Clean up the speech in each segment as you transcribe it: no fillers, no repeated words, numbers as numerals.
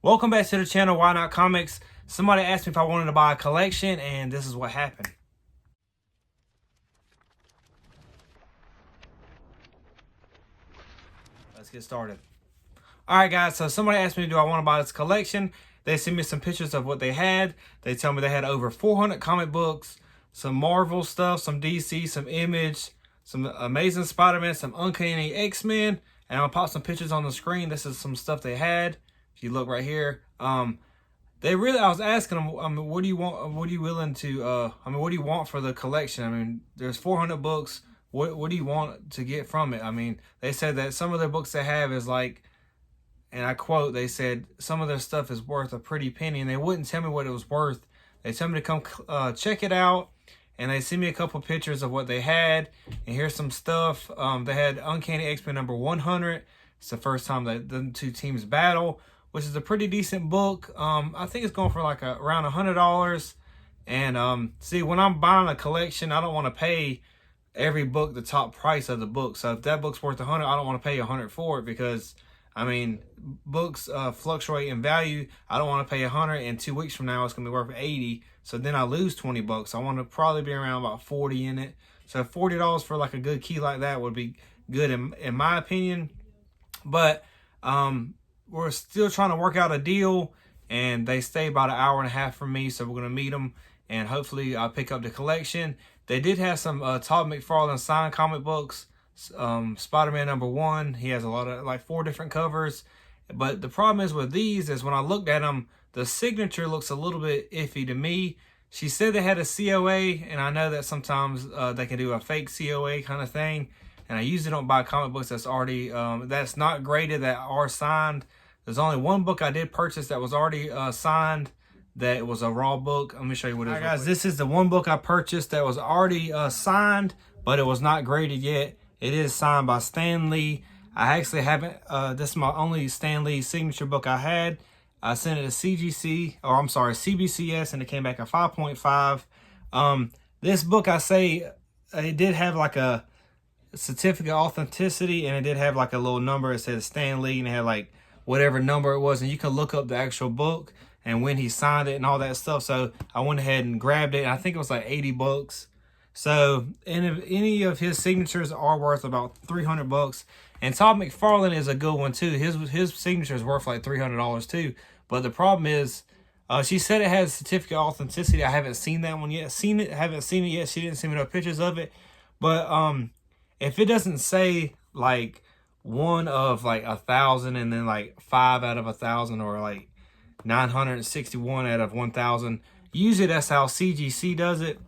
Welcome back to the channel, Why Not Comics. Somebody asked me if I wanted to buy a collection, and this is what happened. Let's get started. Alright guys, so somebody asked me, do I want to buy this collection? They sent me some pictures of what they had. They tell me they had over 400 comic books, some Marvel stuff, some DC, some Image, some Amazing Spider-Man, some Uncanny X-Men, and I'll pop some pictures on the screen. This is some stuff they had. If you look right here, I was asking them, what do you want? What are you willing to? What do you want for the collection? I mean, there's 400 books. What do you want to get from it? I mean, they said that some of their books they have is like, and I quote, they said some of their stuff is worth a pretty penny, and they wouldn't tell me what it was worth. They told me to come check it out, and they sent me a couple pictures of what they had. And here's some stuff. They had Uncanny X-Men number 100. It's the first time that the two teams battle, which is a pretty decent book. I think it's going for like around $100. And see, when I'm buying a collection, I don't want to pay every book the top price of the book. So if that book's worth $100, I don't want to pay $100 for it, because I mean, books fluctuate in value. I don't want to pay $100, and 2 weeks from now it's gonna be worth $80. So then I lose 20 bucks. I want to probably be around about 40 in it. So $40 for like a good key like that would be good in my opinion. But we're still trying to work out a deal, and they stay about an hour and a half from me, so we're gonna meet them, and hopefully I'll pick up the collection. They did have some Todd McFarlane signed comic books. Spider-Man number 1, he has a lot of, like, 4 different covers. But the problem is with these is when I looked at them, the signature looks a little bit iffy to me. She said they had a COA, and I know that sometimes they can do a fake COA kind of thing. And I usually don't buy comic books that's already that's not graded, that are signed. There's only one book I did purchase that was already signed, that it was a raw book. Let me show you what it is. All right, guys, this is the one book I purchased that was already signed, but it was not graded yet. It is signed by Stan Lee. I actually haven't, this is my only Stan Lee signature book I had. I sent it to CBCS, and it came back a 5.5. This book, I say, it did have like a certificate of authenticity, and it did have like a little number. It said Stan Lee, and it had like whatever number it was, and you can look up the actual book and when he signed it and all that stuff. So I went ahead and grabbed it, and I think it was like 80 bucks. So, and if any of his signatures are worth about 300 bucks, and Todd McFarlane is a good one too. His signature is worth like $300 too. But the problem is, she said it has certificate of authenticity. I haven't seen that one yet. Haven't seen it yet. She didn't send me no pictures of it. But if it doesn't say like 1 of like 1,000, and then like 5 out of 1,000, or like 961 out of 1,000, usually that's how CGC does it.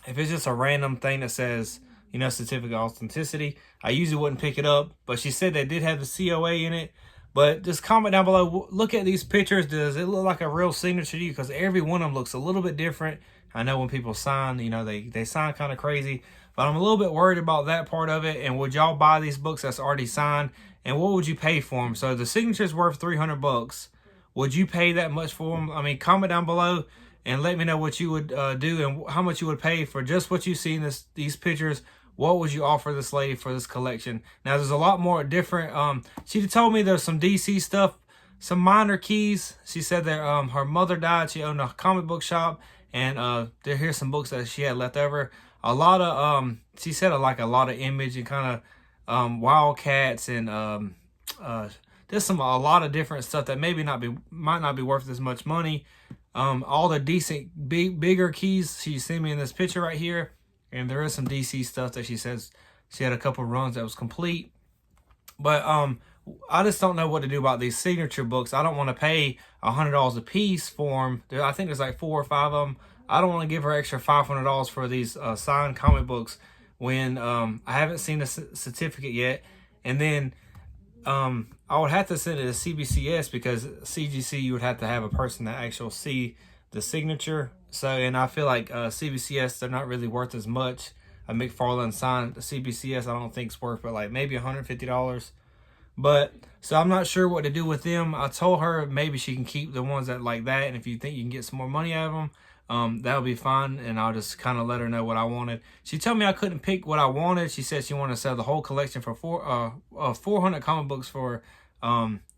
If it's just a random thing that says, you know, certificate of authenticity, I usually wouldn't pick it up. But she said they did have the COA in it. But just comment down below. Look at these pictures. Does it look like a real signature to you? Because every one of them looks a little bit different. I know when people sign, you know, they sign kind of crazy. But I'm a little bit worried about that part of it. And would y'all buy these books that's already signed? And what would you pay for them? So the signature's worth 300 bucks. Would you pay that much for them? I mean, comment down below and let me know what you would do, and how much you would pay for just what you see in these pictures. What would you offer this lady for this collection? Now, there's a lot more different. She told me there's some DC stuff, some minor keys. She said that her mother died. She owned a comic book shop, and here's some books that she had left over. A lot of, she said like a lot of Image and kind of Wildcats, and there's a lot of different stuff that might not be worth as much money. All the decent bigger keys she sent me in this picture right here, and there is some DC stuff that she says she had a couple runs that was complete. But I just don't know what to do about these signature books. I don't want to pay $100 a piece for them. I think there's like 4 or 5 of them. I don't want to give her extra $500 for these signed comic books when I haven't seen the certificate yet. And then I would have to send it to CBCS, because CGC, you would have to have a person that actually see the signature. So, and I feel like CBCS, they're not really worth as much. A McFarlane signed CBCS, I don't think it's worth, but like maybe $150. But so I'm not sure what to do with them. I told her maybe she can keep the ones that like that, and if you think you can get some more money out of them, that'll be fine. And I'll just kind of let her know what I wanted. She told me I couldn't pick what I wanted. She said she wanted to sell the whole collection for 400 comic books for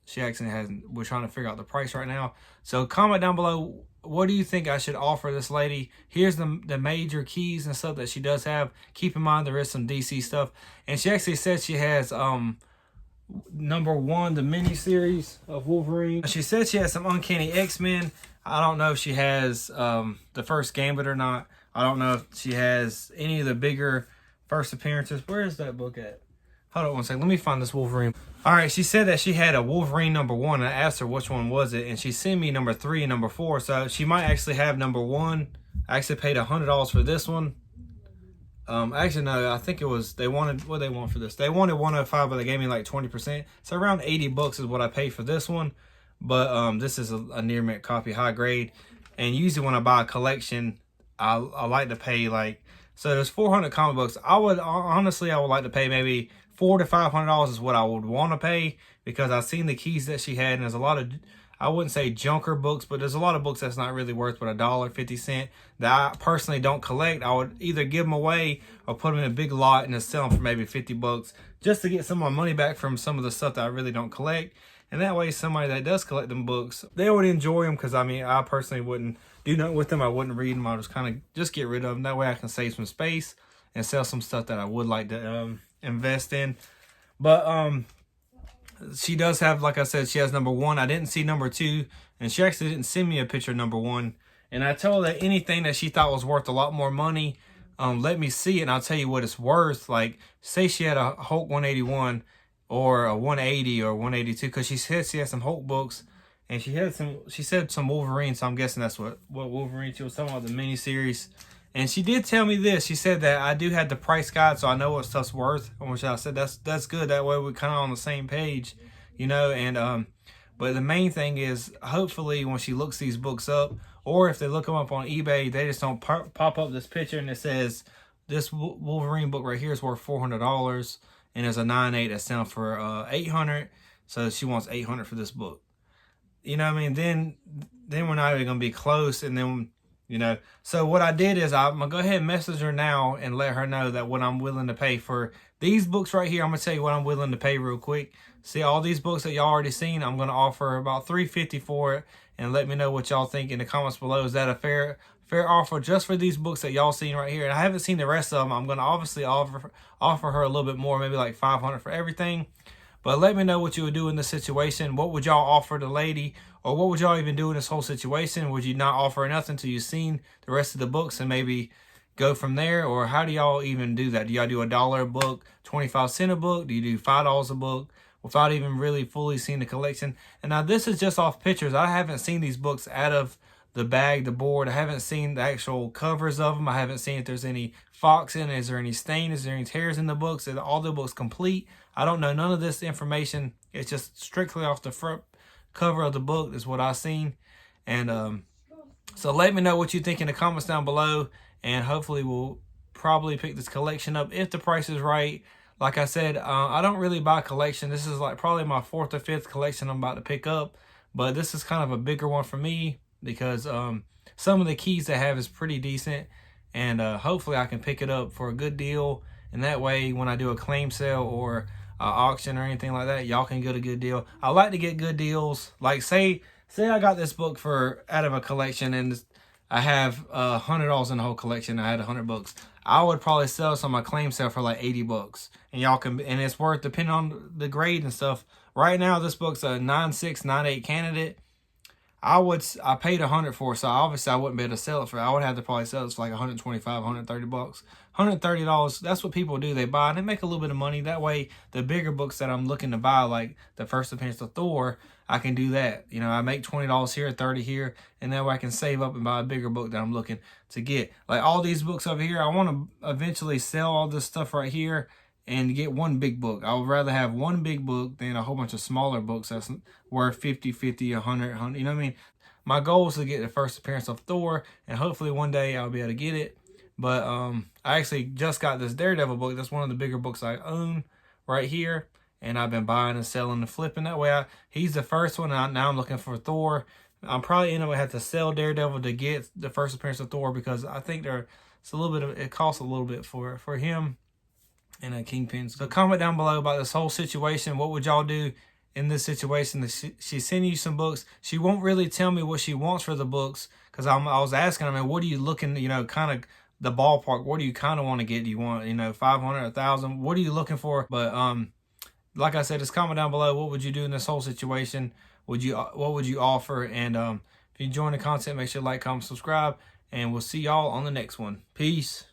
She actually hasn't. We're trying to figure out the price right now. So comment down below, what do you think I should offer this lady? Here's the major keys and stuff that she does have. Keep in mind there is some DC stuff, and she actually said she has #1, the mini series of Wolverine. She said she has some Uncanny X-Men. I don't know if she has the first Gambit or not. I don't know if she has any of the bigger first appearances. Where is that book at? Hold on one second. Let me find this Wolverine. All right, she said that she had a Wolverine #1. And I asked her which one was it, and she sent me #3 and #4. So she might actually have #1. I actually paid $100 for this one. Actually, no, I think it was, they wanted, what they want for this? They wanted 105, but they gave me like 20%. So around 80 bucks is what I paid for this one. But this is a near mint copy, high grade. And usually when I buy a collection, I like to pay like, so there's 400 comic books. I would like to pay maybe $400 to $500 is what I would want to pay, because I've seen the keys that she had, and there's a lot of, I wouldn't say junker books, but there's a lot of books that's not really worth but $1.50 that I personally don't collect. I would either give them away or put them in a big lot and just sell them for maybe 50 bucks just to get some of my money back from some of the stuff that I really don't collect. And that way somebody that does collect them books, they would enjoy them, because I mean, I personally wouldn't do nothing with them. I wouldn't read them. I would just kind of just get rid of them. That way I can save some space and sell some stuff that I would like to invest in. But she does have, like I said, she has #1. I didn't see #2, and she actually didn't send me a picture of #1. And I told her that anything that she thought was worth a lot more money, let me see it, and I'll tell you what it's worth. Like, say she had a Hulk 181 or a 180 or 182, because she said she had some Hulk books, and she said some Wolverine, so I'm guessing that's what Wolverine she was talking about, the miniseries. And she did tell me this. She said that I do have the price guide, so I know what stuff's worth. Which I said that's good. That way we're kind of on the same page, you know. And but the main thing is, hopefully when she looks these books up, or if they look them up on eBay, they just don't pop up this picture and it says this Wolverine book right here is worth $400, and there's a 9.8 that's down for $800. So she wants $800 for this book. You know what I mean? Then we're not even gonna be close, and then. You know, so what I did is I'm going to go ahead and message her now and let her know that what I'm willing to pay for these books right here. I'm going to tell you what I'm willing to pay real quick. See, all these books that y'all already seen, I'm going to offer about $350 for it, and let me know what y'all think in the comments below. Is that a fair offer just for these books that y'all seen right here? And I haven't seen the rest of them. I'm going to obviously offer her a little bit more, maybe like $500 for everything. But let me know what you would do in this situation. What would y'all offer the lady? Or what would y'all even do in this whole situation? Would you not offer nothing until you've seen the rest of the books and maybe go from there? Or how do y'all even do that? Do y'all do $1 a book, 25 cents a book? Do you do $5 a book without even really fully seeing the collection? And now this is just off pictures. I haven't seen these books out of the bag, the board. I haven't seen the actual covers of them. I haven't seen if there's any fox in it. Is there any stain? Is there any tears in the books? Are all the books complete? I don't know none of this information. It's just strictly off the front cover of the book is what I've seen. And so let me know what you think in the comments down below, and hopefully we'll probably pick this collection up if the price is right. Like I said, I don't really buy collection. This is like probably my 4th or 5th collection I'm about to pick up, but this is kind of a bigger one for me, because some of the keys they have is pretty decent, and hopefully I can pick it up for a good deal, and that way when I do a claim sale or auction or anything like that, y'all can get a good deal. I like to get good deals. Like say I got this book for out of a collection, and I have $100 in the whole collection. I had 100 books. I would probably sell this on my claim sale for like 80 bucks, and y'all can, and it's worth, depending on the grade and stuff. Right now this book's a 9.6, 9.8 candidate. I paid 100 for it, so obviously I wouldn't be able to sell it for. I would have to probably sell it for like 125, 130 bucks. $130, that's what people do. They buy and they make a little bit of money. That way, the bigger books that I'm looking to buy, like the first appearance of Thor, I can do that. You know, I make $20 here, 30 here, and that way I can save up and buy a bigger book that I'm looking to get. Like all these books over here, I want to eventually sell all this stuff right here and get one big book. I would rather have one big book than a whole bunch of smaller books that's worth 50, 50, 100, 100. You know what I mean? My goal is to get the first appearance of Thor, and hopefully one day I'll be able to get it. But I actually just got this Daredevil book. That's one of the bigger books I own right here, and I've been buying and selling and flipping. That way, he's the first one. Now I'm looking for Thor. I'm probably end up have to sell Daredevil to get the first appearance of Thor, because I think it's a little bit of, it costs a little bit for him and a Kingpin. So comment down below about this whole situation. What would y'all do in this situation. She's sending you some books. She won't really tell me what she wants for the books, because I was asking her, I mean, what are you looking, you know, kind of the ballpark, what do you kind of want to get? Do you want, you know, 500, 1,000? What are you looking for? But like I said, just comment down below, what would you do in this whole situation? What would you offer? And if you enjoy the content, make sure to like, comment, subscribe, and we'll see y'all on the next one. Peace.